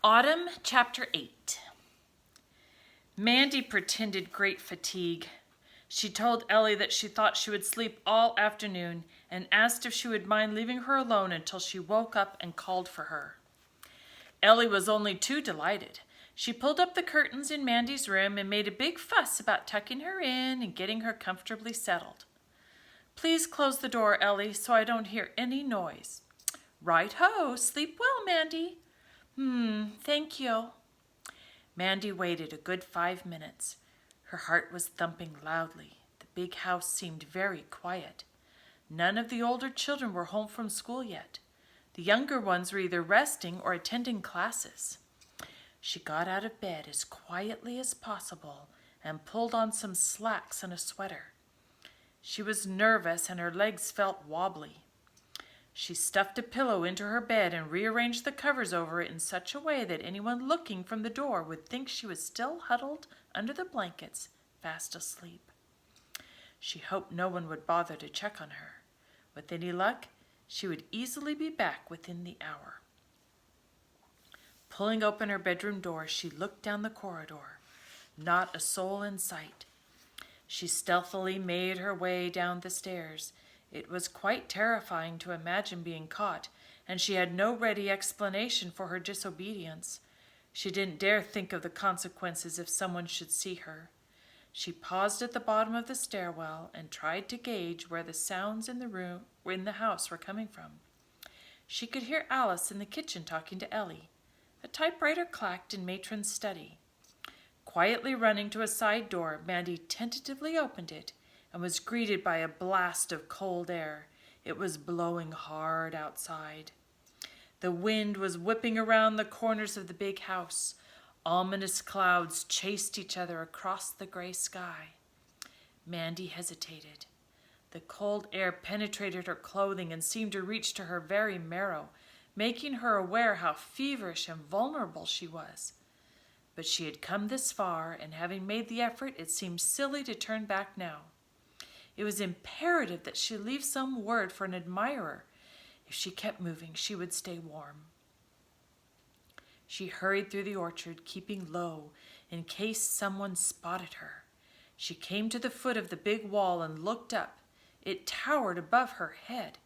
Mandy-Autumn Chapter 8. Mandy pretended great fatigue. She told Ellie that she thought she would sleep all afternoon and asked if she would mind leaving her alone until she woke up and called for her. Ellie was only too delighted. She pulled up the curtains in Mandy's room and made a big fuss about tucking her in and getting her comfortably settled. "Please close the door, Ellie, so I don't hear any noise." "Right-ho, sleep well, Mandy." Thank you." Mandy waited a good 5 minutes. Her heart was thumping loudly. The big house seemed very quiet. None of the older children were home from school yet. The younger ones were either resting or attending classes. She got out of bed as quietly as possible and pulled on some slacks and a sweater. She was nervous and her legs felt wobbly. She stuffed a pillow into her bed and rearranged the covers over it in such a way that anyone looking from the door would think she was still huddled under the blankets, fast asleep. She hoped no one would bother to check on her. With any luck, she would easily be back within the hour. Pulling open her bedroom door, she looked down the corridor. Not a soul in sight. She stealthily made her way down the stairs. It was quite terrifying to imagine being caught, and she had no ready explanation for her disobedience. She didn't dare think of the consequences if someone should see her. She paused at the bottom of the stairwell and tried to gauge where the sounds in the house were coming from. She could hear Alice in the kitchen talking to Ellie. A typewriter clacked in Matron's study. Quietly running to a side door, Mandy tentatively opened it and was greeted by a blast of cold air. It was blowing hard outside. The wind was whipping around the corners of the big house. Ominous clouds chased each other across the gray sky. Mandy hesitated. The cold air penetrated her clothing and seemed to reach to her very marrow, making her aware how feverish and vulnerable she was. But she had come this far, and having made the effort, it seemed silly to turn back now. It was imperative that she leave some word for an admirer. If she kept moving, she would stay warm. She hurried through the orchard, keeping low in case someone spotted her. She came to the foot of the big wall and looked up. It towered above her head.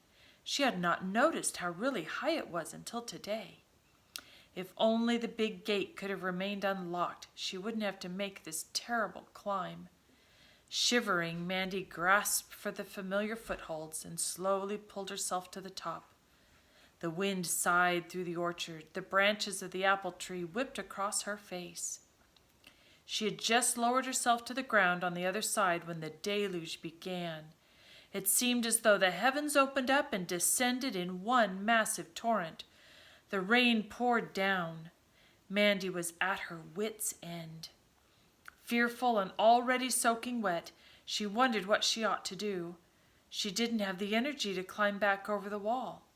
She had not noticed how really high it was until today. If only the big gate could have remained unlocked, she wouldn't have to make this terrible climb. Shivering, Mandy grasped for the familiar footholds and slowly pulled herself to the top. The wind sighed through the orchard. The branches of the apple tree whipped across her face. She had just lowered herself to the ground on the other side when the deluge began. It seemed as though the heavens opened up and descended in one massive torrent. The rain poured down. Mandy was at her wits' end. Fearful and already soaking wet, she wondered what she ought to do. She didn't have the energy to climb back over the wall.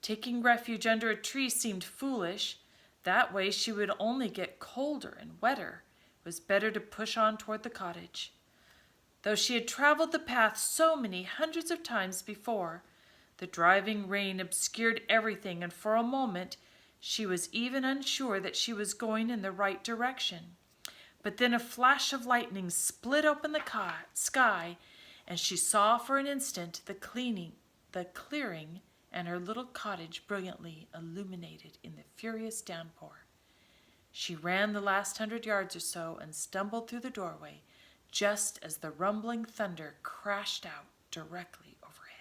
Taking refuge under a tree seemed foolish. That way she would only get colder and wetter. It was better to push on toward the cottage. Though she had traveled the path so many hundreds of times before, the driving rain obscured everything, and for a moment she was even unsure that she was going in the right direction. But then a flash of lightning split open the sky, and she saw for an instant the clearing, and her little cottage brilliantly illuminated in the furious downpour. She ran the last 100 yards or so and stumbled through the doorway just as the rumbling thunder crashed out directly overhead.